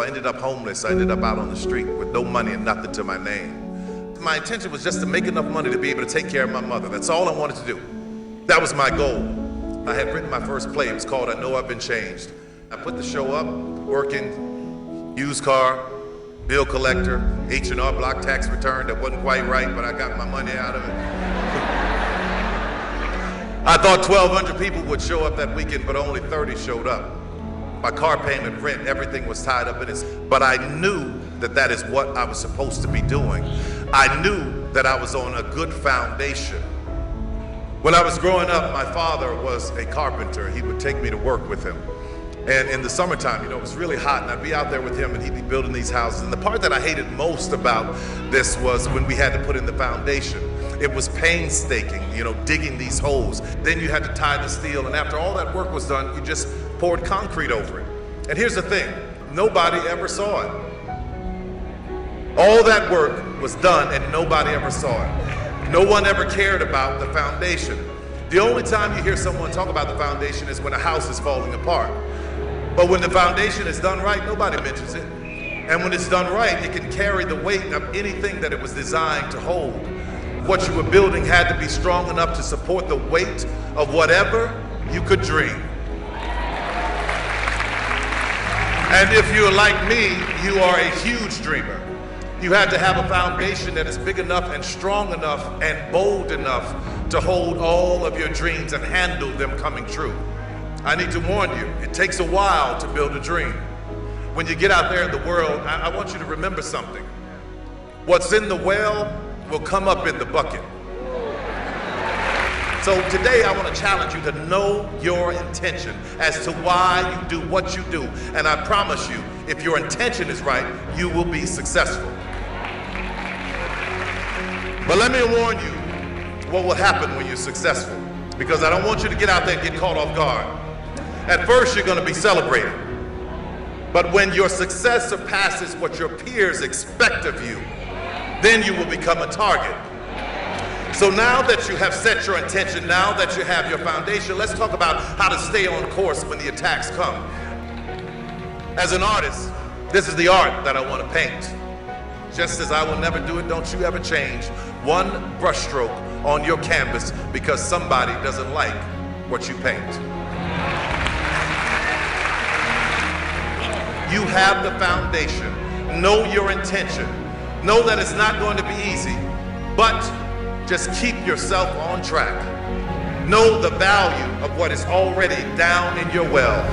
I ended up homeless. I ended up out on the street with no money and nothing to my name. My intention was just to make enough money to be able to take care of my mother. That's all I wanted to do. That was my goal. I had written my first play. It was called I Know I've Been Changed. I put the show up, working, used car, bill collector, H&R Block tax return that wasn't quite right, but I got my money out of it. I thought 1,200 people would show up that weekend, but only 30 showed up. My car payment, rent, everything was tied up in it. But I knew that that is what I was supposed to be doing. I knew that I was on a good foundation. When I was growing up, my father was a carpenter. He would take me to work with him. And in the summertime, you know, it was really hot, and I'd be out there with him, and he'd be building these houses. And the part that I hated most about this was when we had to put in the foundation. It was painstaking, you know, digging these holes. Then you had to tie the steel, and after all that work was done, you just poured concrete over it. And here's the thing, nobody ever saw it. All that work was done, and nobody ever saw it. No one ever cared about the foundation. The only time you hear someone talk about the foundation is when a house is falling apart. But when the foundation is done right, nobody mentions it. And when it's done right, it can carry the weight of anything that it was designed to hold. What you were building had to be strong enough to support the weight of whatever you could dream. And if you're like me, you are a huge dreamer. You had to have a foundation that is big enough and strong enough and bold enough to hold all of your dreams and handle them coming true. I need to warn you, it takes a while to build a dream. When you get out there in the world, I want you to remember something. What's in the well will come up in the bucket. So today I want to challenge you to know your intention as to why you do what you do. And I promise you, if your intention is right, you will be successful. But let me warn you what will happen when you're successful, because I don't want you to get out there and get caught off guard. At first, you're going to be celebrated. But when your success surpasses what your peers expect of you, then you will become a target. So now that you have set your intention, now that you have your foundation, let's talk about how to stay on course when the attacks come. As an artist, this is the art that I want to paint. Just as I will never do it, don't you ever change one brushstroke on your canvas because somebody doesn't like what you paint. You have the foundation. Know your intention. Know that it's not going to be easy, but just keep yourself on track. Know the value of what is already down in your well.